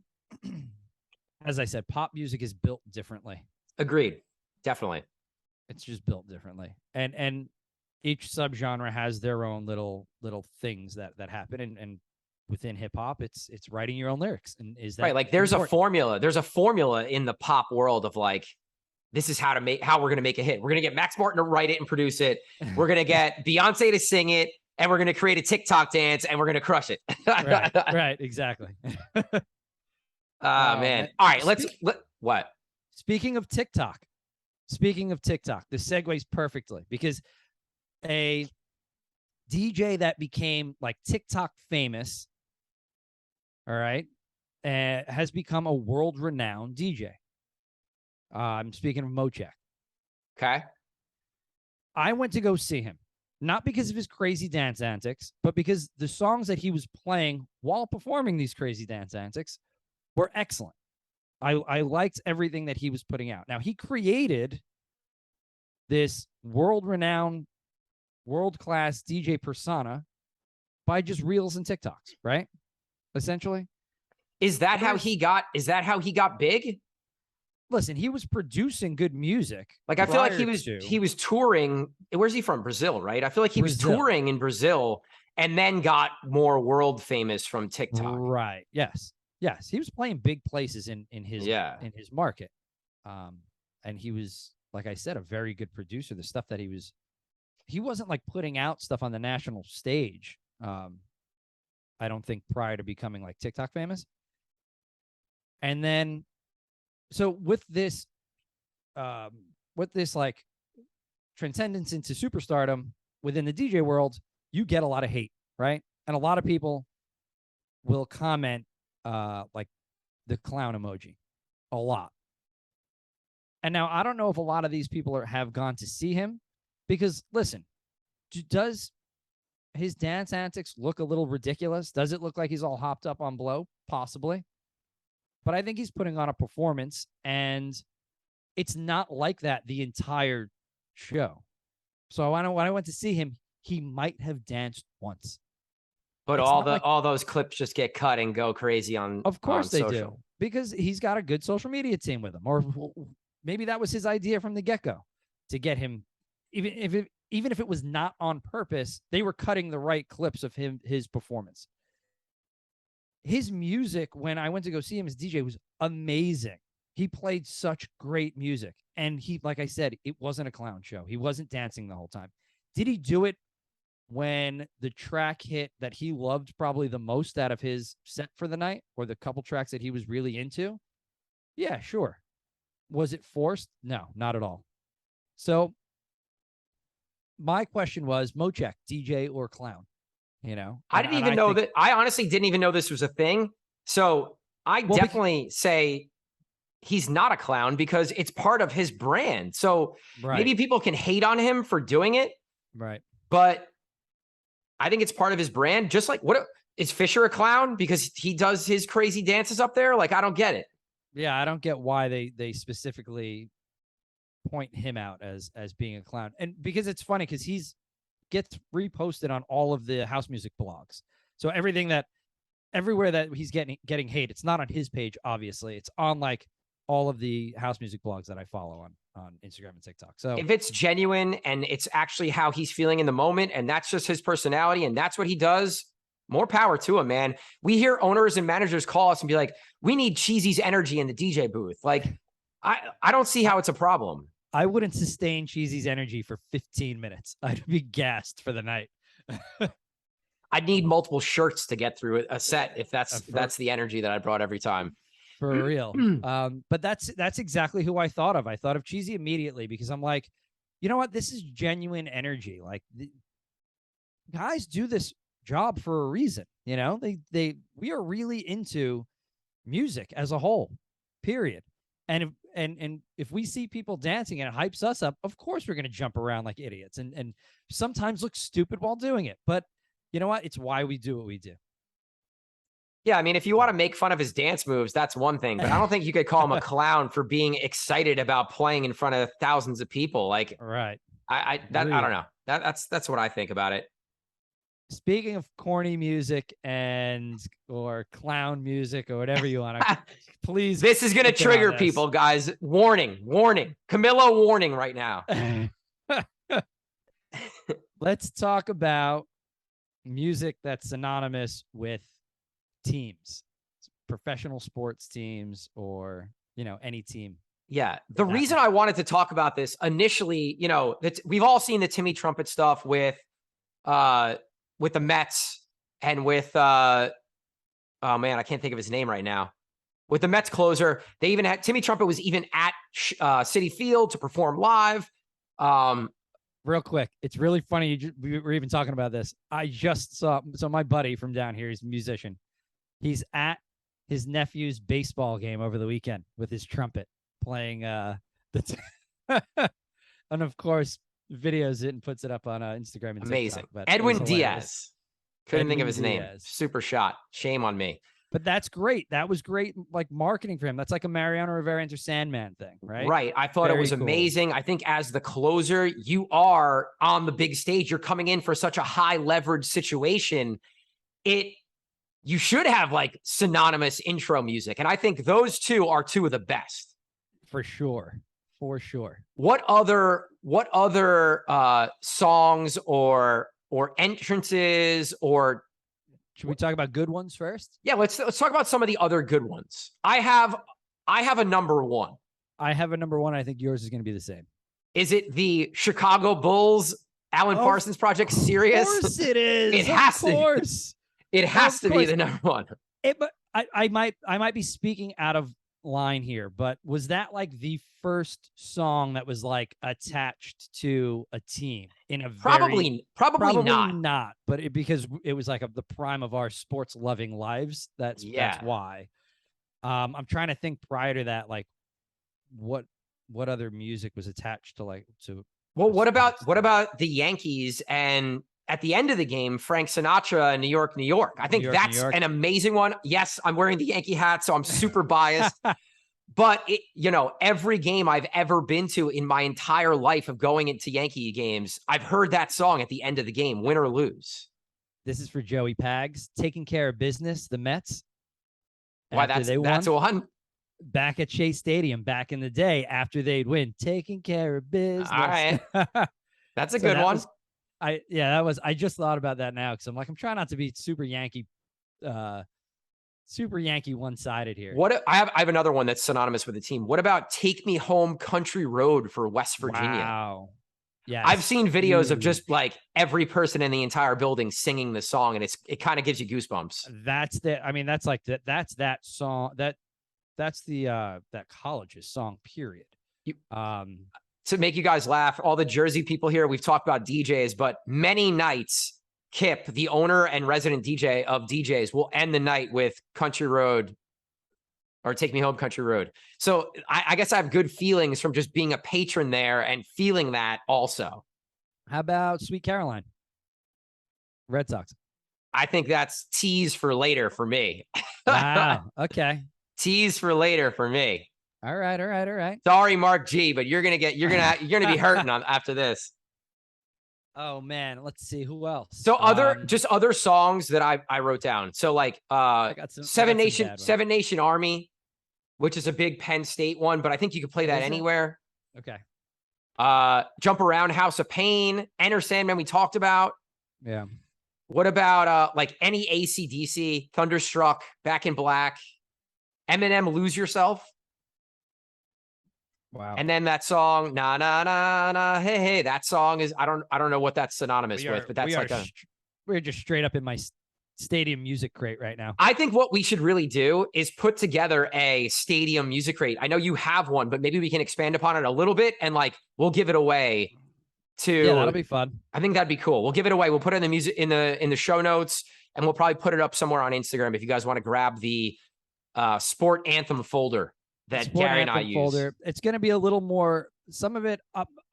as I said, pop music is built differently. Agreed. Definitely. It's just built differently. And each subgenre has their own little things that happen. And within hip hop, it's writing your own lyrics. And is that right? Like there's a formula. There's a formula in the pop world of like, this is how we're going to make a hit. We're going to get Max Martin to write it and produce it. We're going to get Beyonce to sing it, and we're going to create a TikTok dance, and we're going to crush it. right, exactly. Man. All right, what? Speaking of TikTok, this segues perfectly because a DJ that became like TikTok famous, all right, has become a world-renowned DJ. I'm speaking of Mochek. Okay. I went to go see him, not because of his crazy dance antics, but because the songs that he was playing while performing these crazy dance antics were excellent. I liked everything that he was putting out. Now, he created this world-renowned, world-class DJ persona by just reels and TikToks, right? Essentially. Is that how he got big? Listen, he was producing good music. Like I feel like he was touring. Where's he from? Brazil, right? I feel like he was touring in Brazil and then got more world famous from TikTok. Right. Yes. He was playing big places in his market. And he was, like I said, a very good producer. The stuff that he wasn't like putting out stuff on the national stage. I don't think prior to becoming like TikTok famous. And then so with this like transcendence into superstardom within the DJ world, you get a lot of hate, right? And a lot of people will comment like the clown emoji a lot. And now I don't know if a lot of these people have gone to see him because listen, does his dance antics look a little ridiculous? Does it look like he's all hopped up on blow? Possibly. But I think he's putting on a performance, and it's not like that the entire show. So when I went to see him, he might have danced once. But all those clips just get cut and go crazy on. Of course they do, because he's got a good social media team with him, or maybe that was his idea from the get-go to get him. Even if it was not on purpose, they were cutting the right clips of his performance. His music, when I went to go see him as DJ, was amazing. He played such great music. And he, like I said, it wasn't a clown show. He wasn't dancing the whole time. Did he do it when the track hit that he loved probably the most out of his set for the night, or the couple tracks that he was really into? Yeah, sure. Was it forced? No, not at all. So my question was, Mochek, DJ or clown? you know. I didn't even know that. I honestly didn't even know this was a thing. So I definitely say he's not a clown because it's part of his brand. So maybe people can hate on him for doing it. Right. But I think it's part of his brand. Just like, what is Fisher a clown because he does his crazy dances up there? Like, I don't get it. Yeah, I don't get why they specifically point him out as being a clown. And because it's funny because gets reposted on all of the house music blogs. So everywhere that he's getting hate, it's not on his page, obviously. It's on like all of the house music blogs that I follow on Instagram and TikTok. So if it's genuine and it's actually how he's feeling in the moment, and that's just his personality and that's what he does, more power to him, man. We hear owners and managers call us and be like, we need Cheesy's energy in the DJ booth. Like, I don't see how it's a problem. I wouldn't sustain Cheesy's energy for 15 minutes. I'd be gassed for the night. I'd need multiple shirts to get through a set if that's the energy that I brought every time. For real. But that's exactly who I thought of. I thought of Cheesy immediately because I'm like, you know what? This is genuine energy. Like, guys do this job for a reason. You know, we are really into music as a whole, period. And if we see people dancing and it hypes us up, of course we're going to jump around like idiots and sometimes look stupid while doing it. But you know what? It's why we do what we do. Yeah, I mean, if you want to make fun of his dance moves, that's one thing. But I don't think you could call him a clown for being excited about playing in front of thousands of people. Like, right? I don't know. That's what I think about it. Speaking of corny music or clown music or whatever you want to, please. This is going to trigger people, guys. Warning. Camilo warning right now. Let's talk about music that's synonymous with teams, professional sports teams, or, you know, any team. Yeah. The reason I wanted to talk about this initially, you know, we've all seen the Timmy Trumpet stuff with the Mets and with, oh man, I can't think of his name right now. With the Mets closer, they even had Timmy Trumpet was even at Citi Field to perform live. Real quick, it's really funny. We were even talking about this. I just saw, so my buddy from down here, he's a musician. He's at his nephew's baseball game over the weekend with his trumpet playing and of course videos it and puts it up on Instagram and amazing TikTok, Edwin Diaz. Couldn't think of his name. Super shot. Shame on me. But that's great. That was great, like marketing for him. That's like a Mariano Rivera Enter Sandman thing, right? Right. I thought it was amazing. I think as the closer, you are on the big stage. You're coming in for such a high leverage situation. You should have like synonymous intro music. And I think those two are two of the best. For sure. What other songs or entrances or should we talk about good ones first? Yeah, let's talk about some of the other good ones. I have a number one. I have a number one. I think yours is going to be the same. Is it the Chicago Bulls Alan Parsons Project Sirius? Of course it is. It has to. It has to be the number one. But I might be speaking out of line here, but was that like the first song that was like attached to a team in a probably not, but because it was like the prime of our sports loving lives. That's why. I'm trying to think prior to that, like what other music was attached to Well, what about the Yankees and at the end of the game, Frank Sinatra and New York, New York. I think that's an amazing one. Yes, I'm wearing the Yankee hat, so I'm super biased. But, every game I've ever been to in my entire life of going into Yankee games, I've heard that song at the end of the game, win or lose. This is for Joey Pags, Taking Care of Business, the Mets. Why, that's one. Back at Chase Stadium back in the day after they'd win, Taking Care of Business. All right. That's a good one. I just thought about that now because I'm trying not to be super Yankee one-sided here. I have another one that's synonymous with the team. What about Take Me Home Country Road for West Virginia? Wow. Yeah. I've seen videos of just like every person in the entire building singing the song, and it kind of gives you goosebumps. That's that song. That's that college's song, period. To make you guys laugh, all the Jersey people here, we've talked about DJs, but many nights Kip, the owner and resident DJ of DJs, will end the night with Country Road or Take Me Home Country Road. So I guess I have good feelings from just being a patron there and feeling that also. How about Sweet Caroline? Red Sox. I think that's tease for later for me. Wow. Okay. Tease for later for me. All right. Sorry, Mark G, but you're gonna be hurting on after this. Oh man, let's see who else. So just other songs that I wrote down. So like Seven Nation Army, which is a big Penn State one, but I think you could play that anywhere. Okay. Jump Around, House of Pain, Enter Sandman we talked about. Yeah. What about like any AC/DC, Thunderstruck, Back in Black, Eminem, Lose Yourself? Wow. And then that song, na na na na, hey hey, that song is I don't know what that's synonymous with, but that's like we're just straight up in my stadium music crate right now. I think what we should really do is put together a stadium music crate. I know you have one, but maybe we can expand upon it a little bit and like we'll give it away to. Yeah, that'll be fun. I think that'd be cool. We'll give it away. We'll put it in the music in the show notes, and we'll probably put it up somewhere on Instagram if you guys want to grab the sport anthem folder that Gary and I use. Folder. It's going to be a little more. Some of it,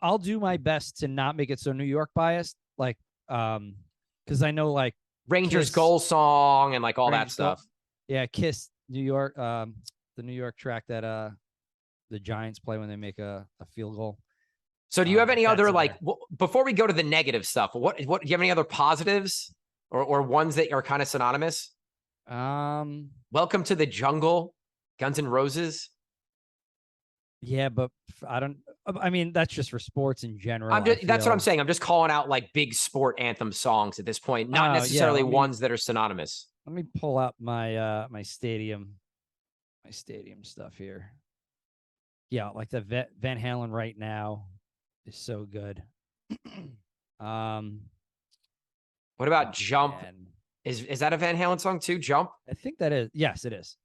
I'll do my best to not make it so New York biased, like because I know like Rangers Kiss, goal song and like all that stuff. Yeah, Kiss New York, the New York track that the Giants play when they make a field goal. So do you have any other like before we go to the negative stuff? What do you have any other positives or ones that are kind of synonymous? Welcome to the Jungle, Guns N' Roses. Yeah, but I mean, that's just for sports in general. That's what I'm saying. I'm just calling out like big sport anthem songs at this point, not necessarily ones that are synonymous. Let me pull out my my stadium stuff here. Yeah, like the Van Halen Right Now is so good. What about Jump? Man. Is that a Van Halen song too? Jump? I think that is. Yes, it is.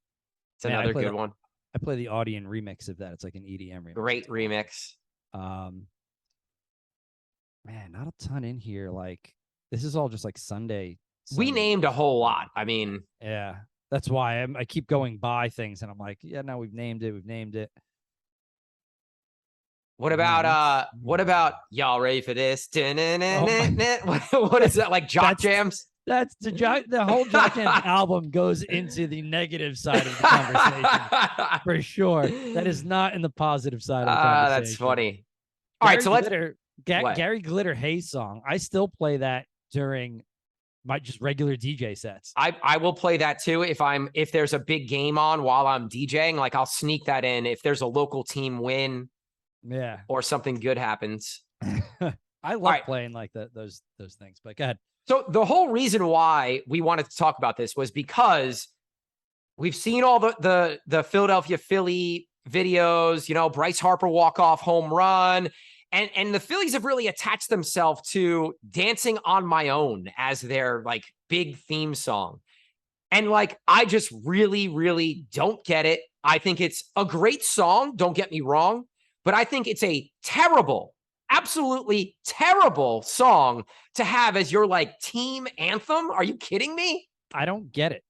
It's another good one. I play the Audion remix of that. It's like an EDM remix. Great remix. Man, not a ton in here. Like this is all just like Sunday. We named a whole lot. I mean, yeah, that's why I keep going by things, and I'm like, yeah, no, we've named it. What about y'all ready for this? What is that, like Jock Jams? That's the whole Jock Jams album goes into the negative side of the conversation for sure. That is not in the positive side of the conversation. That's funny. All right, so let's Gary Glitter Hayes song. I still play that during my just regular DJ sets. I will play that too if there's a big game on while I'm DJing. Like I'll sneak that in if there's a local team win. Yeah. Or something good happens. I love playing like those things, but go ahead. So the whole reason why we wanted to talk about this was because we've seen all the Philadelphia Philly videos, you know, Bryce Harper walk-off home run. And the Phillies have really attached themselves to Dancing on My Own as their like big theme song. And like, I just really, really don't get it. I think it's a great song. Don't get me wrong. But I think it's a terrible, absolutely terrible song to have as your like team anthem. Are you kidding me? I don't get it.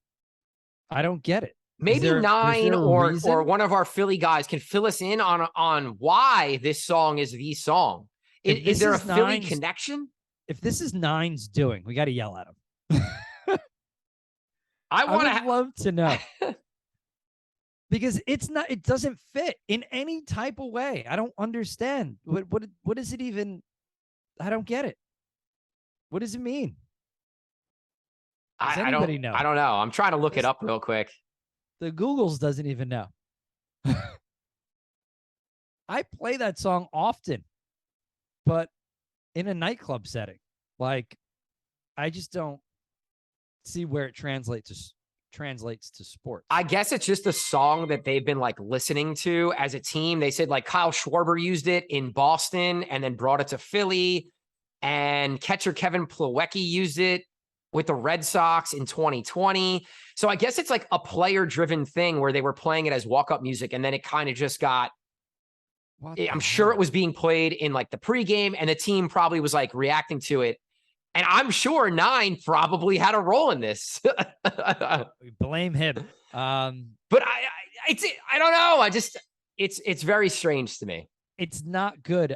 Maybe Nine or one of our Philly guys can fill us in on why this song is the song. Is there a Philly connection? If this is Nine's doing, we got to yell at him. I would love to know. Because it doesn't fit in any type of way. I don't understand. What is it even? I don't get it. What does it mean? Does anybody know? I don't know. I'm trying to look it up real quick. The Googles doesn't even know. I play that song often, but in a nightclub setting. Like, I just don't see where it translates to sports. I guess it's just a song that they've been like listening to as a team. They said like Kyle Schwarber used it in Boston and then brought it to Philly, and catcher Kevin Plawecki used it with the Red Sox in 2020. So I guess it's like a player driven thing where they were playing it as walk-up music. And then it kind of just got, I'm sure it was being played in like the pregame, and the team probably was like reacting to it. And I'm sure 9 probably had a role in this. We blame him. But I don't know. It's very strange to me. It's not good.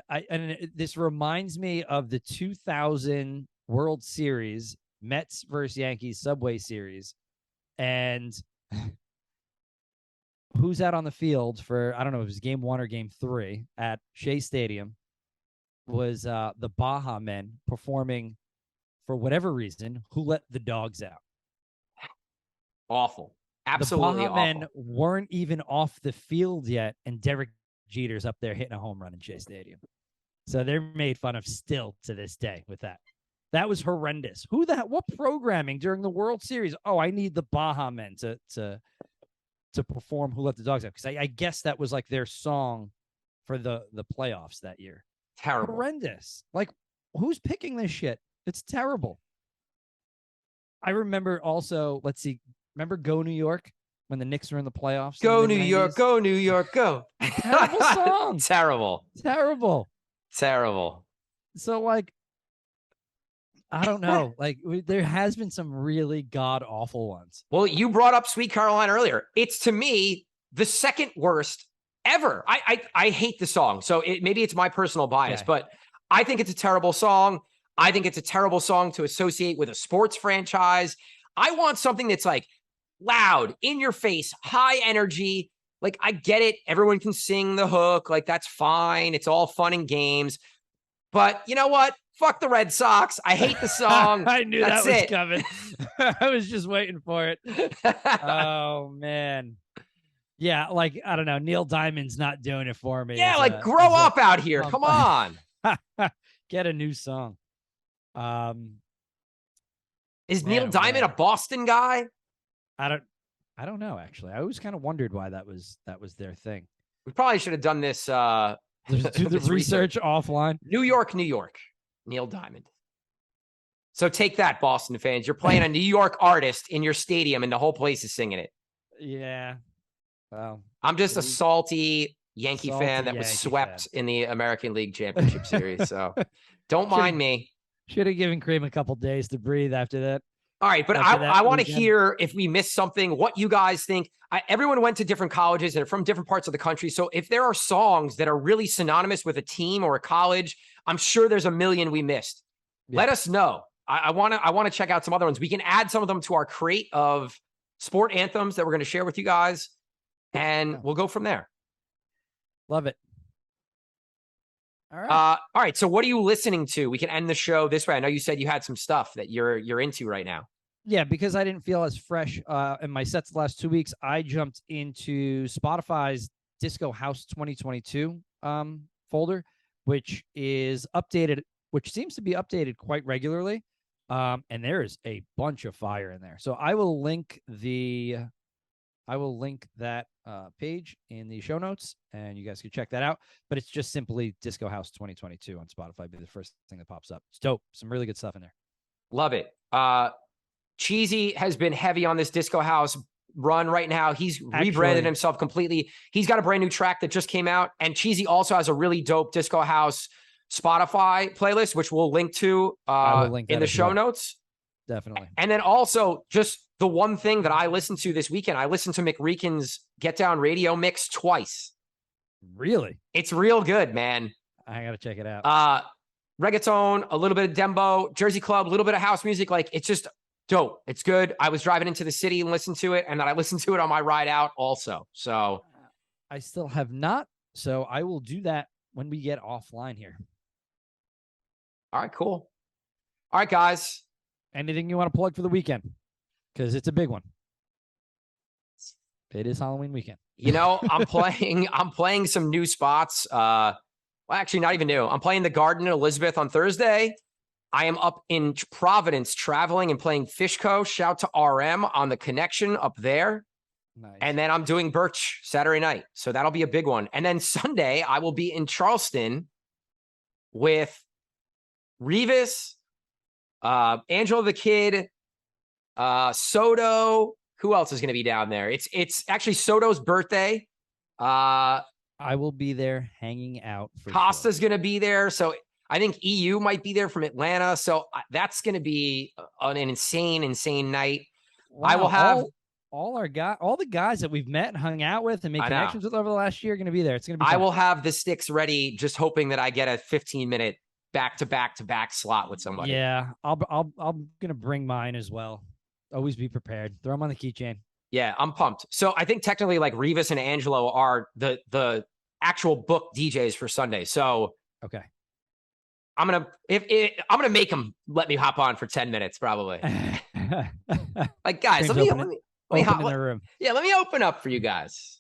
This reminds me of the 2000 World Series, Mets versus Yankees Subway Series. And who's out on the field for, I don't know if it was game 1 or game 3 at Shea Stadium, was the Baja Men performing, for whatever reason, Who Let the Dogs Out. Awful. Absolutely the Baja awful. Men weren't even off the field yet, and Derek Jeter's up there hitting a home run in Shea Stadium. So they're made fun of still to this day with that. That was horrendous. What programming during the World Series? Oh, I need the Baja Men to perform Who Let the Dogs Out, because I guess that was like their song for the playoffs that year. Terrible. Horrendous. Like, who's picking this shit? It's terrible. I remember also, let's see, remember Go New York when the Knicks were in the playoffs? Go in the New York, 90s? go New York, go. Terrible song. Terrible. Terrible. Terrible. So, like, I don't know. Like, there has been some really god awful ones. Well, you brought up Sweet Caroline earlier. It's, to me, the second worst ever. I hate the song. So maybe it's my personal bias, but I think it's a terrible song. I think it's a terrible song to associate with a sports franchise. I want something that's like loud, in your face, high energy. Like, I get it. Everyone can sing the hook. Like, that's fine. It's all fun and games. But you know what? Fuck the Red Sox. I hate the song. I knew That's that was it. coming. I was just waiting for it. Oh, man. Yeah, like, I don't know. Neil Diamond's not doing it for me. Yeah, like, grow up out here. Come on. Get a new song. Is Neil Diamond a Boston guy? I don't know, actually. I always kind of wondered why that was their thing. We probably should have done this Do the research offline. New York, Neil Diamond. So take that, Boston fans. You're playing a New York artist in your stadium and the whole place is singing it. Yeah. Well, I'm just a salty Yankee fan that was swept in the American League Championship Series. So don't mind me. Should have given Cream a couple days to breathe after that. All right, but I want to hear if we missed something, what you guys think. Everyone went to different colleges and from different parts of the country. So if there are songs that are really synonymous with a team or a college, I'm sure there's a million we missed. Yeah. Let us know. I want to check out some other ones. We can add some of them to our crate of sport anthems that we're going to share with you guys, and we'll go from there. Love it. All right. All right. So what are you listening to? We can end the show this way. I know you said you had some stuff that you're into right now. Yeah, because I didn't feel as fresh in my sets the last 2 weeks, I jumped into Spotify's Disco House 2022 folder, which is updated, which seems to be updated quite regularly. And there is a bunch of fire in there. So I will link that page in the show notes, and you guys can check that out. But it's just simply Disco House 2022 on Spotify. Be the first thing that pops up. It's dope. Some really good stuff in there. Love it. Cheesy has been heavy on this Disco House run right now. He's rebranded himself completely. He's got a brand new track that just came out, and Cheesy also has a really dope Disco House Spotify playlist, which we'll link to in the show notes. Definitely. And then also just the one thing that I listened to this weekend, I listened to McReakin's Get Down Radio mix twice. Really? It's real good, man. I got to check it out. Reggaeton, a little bit of Dembo, Jersey Club, a little bit of house music. Like, it's just dope. It's good. I was driving into the city and listened to it, and then I listened to it on my ride out also. So I still have not. So I will do that when we get offline here. All right, cool. All right, guys. Anything you want to plug for the weekend? Because it's a big one. It is Halloween weekend. You know, I'm playing some new spots. Well, actually, not even new. I'm playing the Garden in Elizabeth on Thursday. I am up in Providence traveling and playing Fishco. Shout to RM on the connection up there. Nice. And then I'm doing Birch Saturday night. So that'll be a big one. And then Sunday, I will be in Charleston with Revis, Angela the Kid, Soto. Who else is going to be down there? It's actually Soto's birthday. I will be there hanging out. Costa's going to be there. So I think EU might be there from Atlanta. So that's going to be an insane night. Wow, I will have all the guys that we've met and hung out with and made connections with over the last year are going to be there. It's going to be fun. I will have the sticks ready, just hoping that I get a 15-minute back-to-back slot with somebody. Yeah, I'm going to bring mine as well. Always be prepared. Throw them on the keychain. Yeah, I'm pumped. So I think technically like Revis and Angelo are the actual book DJs for Sunday. So okay. I'm gonna make them let me hop on for 10 minutes probably. Like guys, let me hop. Yeah, let me open up for you guys.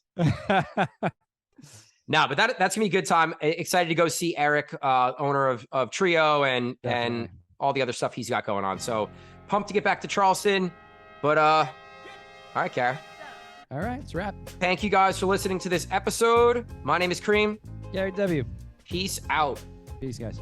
No, but that's gonna be a good time. Excited to go see Eric, owner of Trio and all the other stuff he's got going on. So pumped to get back to Charleston. But all right, Kara. All right, it's a wrap. Thank you guys for listening to this episode. My name is Kareem. Gary W. Peace out. Peace, guys.